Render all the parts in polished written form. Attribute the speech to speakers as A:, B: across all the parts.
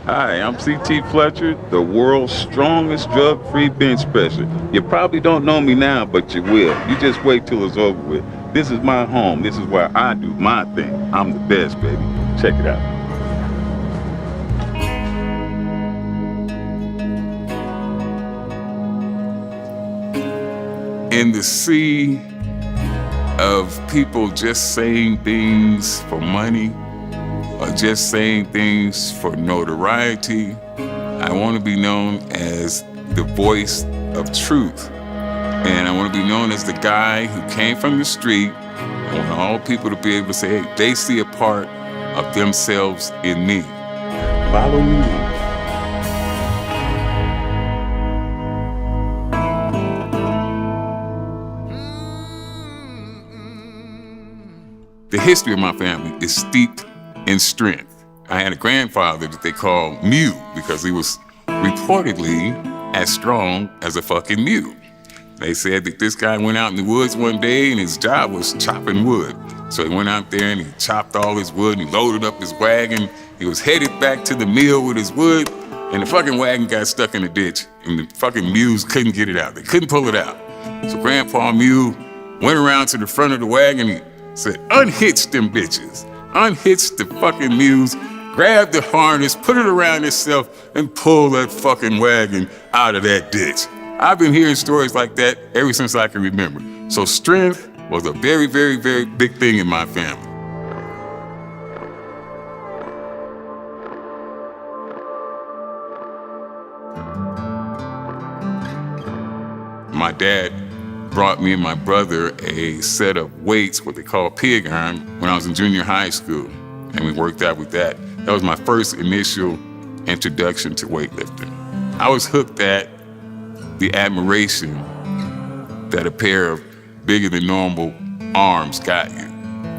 A: Hi, I'm CT Fletcher, the world's strongest drug-free bench presser. You probably don't know me now, but you will. You just wait till it's over with. This is my home. This is where I do my thing. I'm the best, baby. Check it out. In the sea of people just saying things for money, or just saying things for notoriety, I want to be known as the voice of truth. And I want to be known as the guy who came from the street. I want all people to be able to say, hey, they see a part of themselves in me. Follow me. The history of my family is steeped in strength. I had a grandfather that they called Mew because he was reportedly as strong as a fucking mule. They said that this guy went out in the woods one day and his job was chopping wood. So he went out there and he chopped all his wood and he loaded up his wagon. He was headed back to the mill with his wood and the fucking wagon got stuck in the ditch and the fucking mules couldn't get it out. They couldn't pull it out. So Grandpa Mew went around to the front of the wagon and said, unhitch them bitches. Unhitch the fucking mules, grab the harness, put it around itself, and pull that fucking wagon out of that ditch. I've been hearing stories like that ever since I can remember. So strength was a very, very, very big thing in my family. My dad brought me and my brother a set of weights, what they call pig iron, when I was in junior high school, and we worked out with that. That was my first initial introduction to weightlifting. I was hooked at the admiration that a pair of bigger than normal arms got you.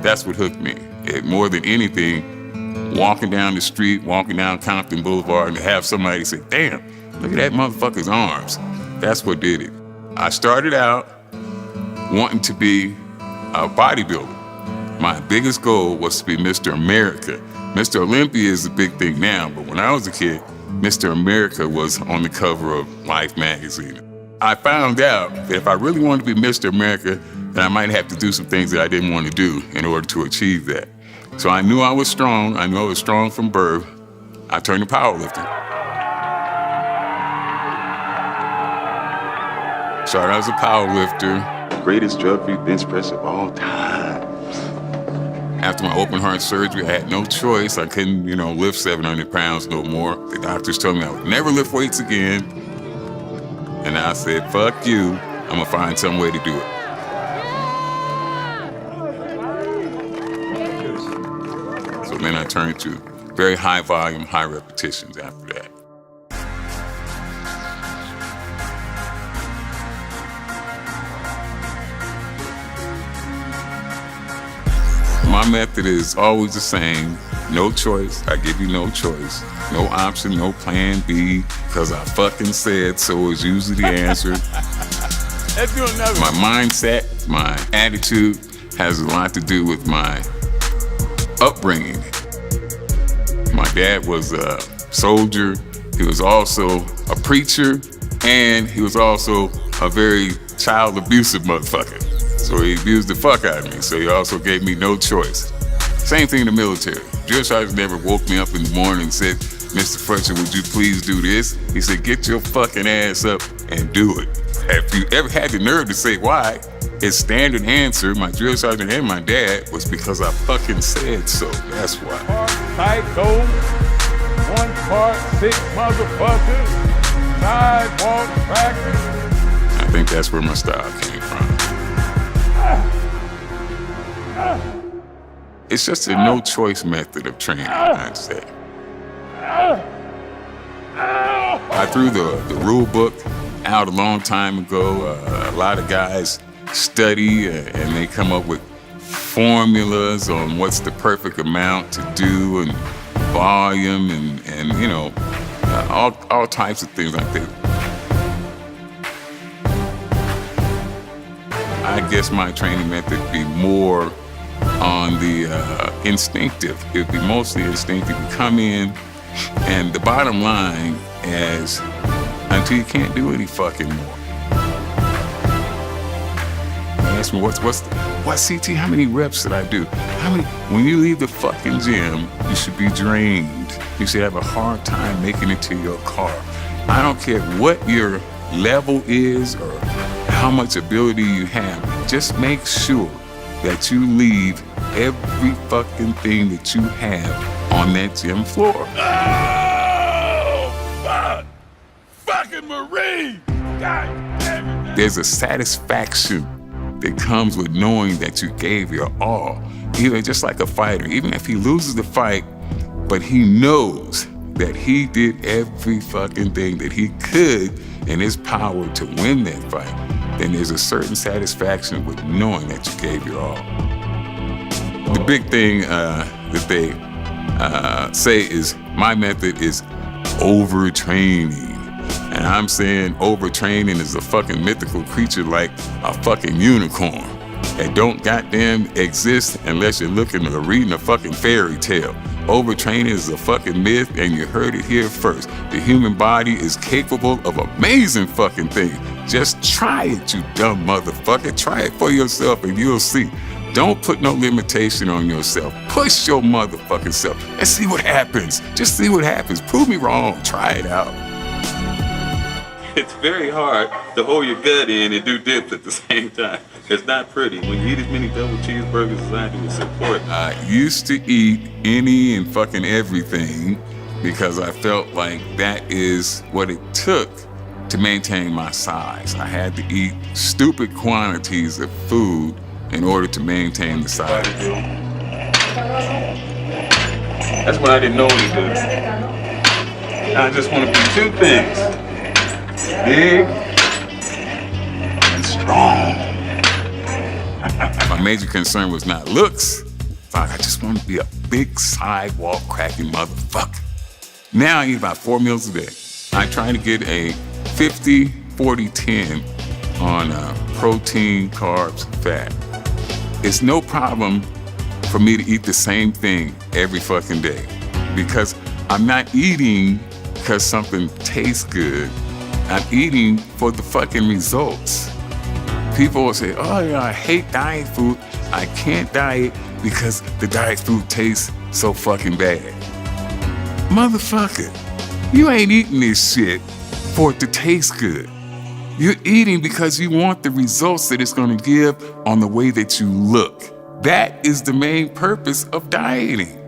A: That's what hooked me. More than anything, walking down the street, walking down Compton Boulevard, and to have somebody say, damn, look at that motherfucker's arms. That's what did it. I started out wanting to be a bodybuilder. My biggest goal was to be Mr. America. Mr. Olympia is a big thing now, but when I was a kid, Mr. America was on the cover of Life magazine. I found out that if I really wanted to be Mr. America, then I might have to do some things that I didn't want to do in order to achieve that. So I knew I was strong. I knew I was strong from birth. I turned to powerlifting. Started out as a powerlifter. Greatest drug-free bench press of all time. After my open heart surgery, I had no choice. I couldn't, lift 700 pounds no more. The doctors told me I would never lift weights again. And I said, fuck you, I'm gonna find some way to do it. So then I turned to very high volume, high repetitions after that. My method is always the same. No choice. I give you no choice. No option, no plan B, because I fucking said so is usually the answer.
B: Let's do another
A: one. My mindset, my attitude has a lot to do with my upbringing. My dad was a soldier. He was also a preacher, and he was also a very child abusive motherfucker. So he abused the fuck out of me, so he also gave me no choice. Same thing in the military. Drill sergeant never woke me up in the morning and said, Mr. Fletcher, would you please do this? He said, get your fucking ass up and do it. If you ever had the nerve to say why, his standard answer, my drill sergeant and my dad, was because I fucking said so. That's why.
B: Psycho, 1 part 6 motherfuckers, sidewalk practice.
A: I think that's where my style came from. It's just a no-choice method of training, I'd say. I threw the rule book out a long time ago. A lot of guys study and they come up with formulas on what's the perfect amount to do and volume and all types of things like that. I guess my training method would be more on the instinctive. It would be mostly instinctive. You come in And the bottom line is, until you can't do any fucking more. Ask me, what CT, how many reps did I do? When you leave the fucking gym, you should be drained. You should have a hard time making it to your car. I don't care what your level is or how much ability you have. Just make sure that you leave every fucking thing that you have on that gym floor.
B: Oh, fuck. Fucking Marine. God damn it.
A: There's a satisfaction that comes with knowing that you gave your all. Even just like a fighter, even if he loses the fight, but he knows that he did every fucking thing that he could in his power to win that fight, then there's a certain satisfaction with knowing that you gave your all. The big thing that they say is my method is overtraining. And I'm saying overtraining is a fucking mythical creature like a fucking unicorn. It don't goddamn exist unless you're looking or reading a fucking fairy tale. Overtraining is a fucking myth, and you heard it here first. The human body is capable of amazing fucking things. Just try it, you dumb motherfucker. Try it for yourself and you'll see. Don't put no limitation on yourself. Push your motherfucking self and see what happens. Just see what happens. Prove me wrong. Try it out.
C: It's very hard to hold your gut in and do dips at the same time. It's not pretty. When you eat as many double cheeseburgers as I do, it's important.
A: I used to eat any and fucking everything because I felt like that is what it took to maintain my size. I had to eat stupid quantities of food in order to maintain the size.
C: That's what I didn't know any good. I just want to be two things. Big and strong.
A: My major concern was not looks. I just want to be a big sidewalk cracking motherfucker. Now I eat about 4 meals a day. I try to get a 50-40-10 on protein, carbs, fat. It's no problem for me to eat the same thing every fucking day because I'm not eating because something tastes good. I'm eating for the fucking results. People will say, oh yeah, I hate diet food. I can't diet because the diet food tastes so fucking bad. Motherfucker, you ain't eating this shit for it to taste good. You're eating because you want the results that it's gonna give on the way that you look. That is the main purpose of dieting.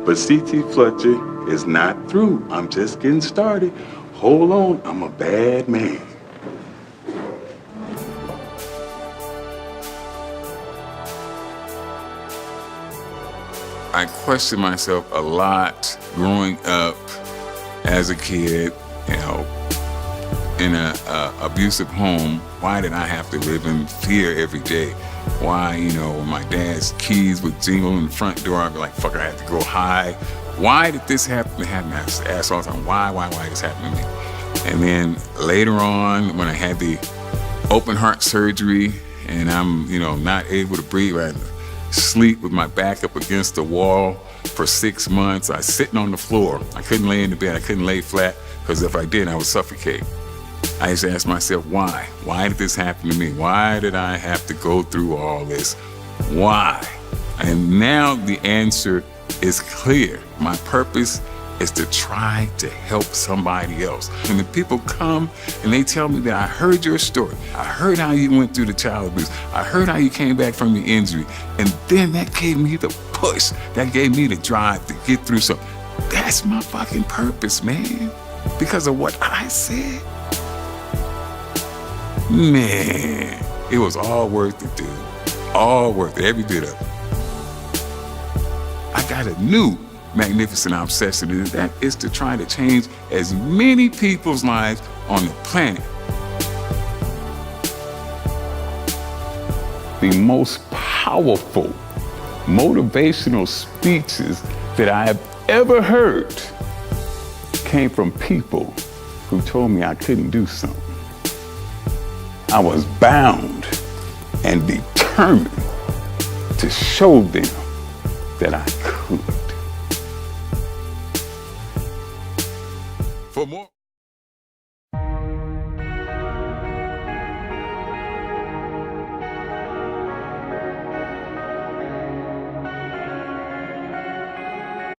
C: But CT Fletcher is not through. I'm just getting started. Hold on, I'm a bad man.
A: I question myself a lot growing up as a kid, you know, in an abusive home. Why did I have to live in fear every day? Why, you know, when my dad's keys would jingle in the front door, I'd be like, fuck, I had to go hide. Why did this happen to happen? I just ask all the time, why this happened to me? And then later on, when I had the open heart surgery and I'm, you know, not able to breathe, I had to sleep with my back up against the wall for 6 months. I was sitting on the floor. I couldn't lay in the bed. I couldn't lay flat because if I did, I would suffocate. I used to ask myself, why? Why did this happen to me? Why did I have to go through all this? Why? And now the answer is clear. My purpose is to try to help somebody else. When the people come and they tell me that I heard your story, I heard how you went through the child abuse, I heard how you came back from your injury, and then that gave me the push, that gave me the drive to get through something. That's my fucking purpose, man. Because of what I said. Man, it was all worth it, dude. All worth it, every bit of it. I got a new magnificent obsession, and that is to try to change as many people's lives on the planet. The most powerful motivational speeches that I have ever heard came from people who told me I couldn't do something. I was bound and determined to show them that I could. For more.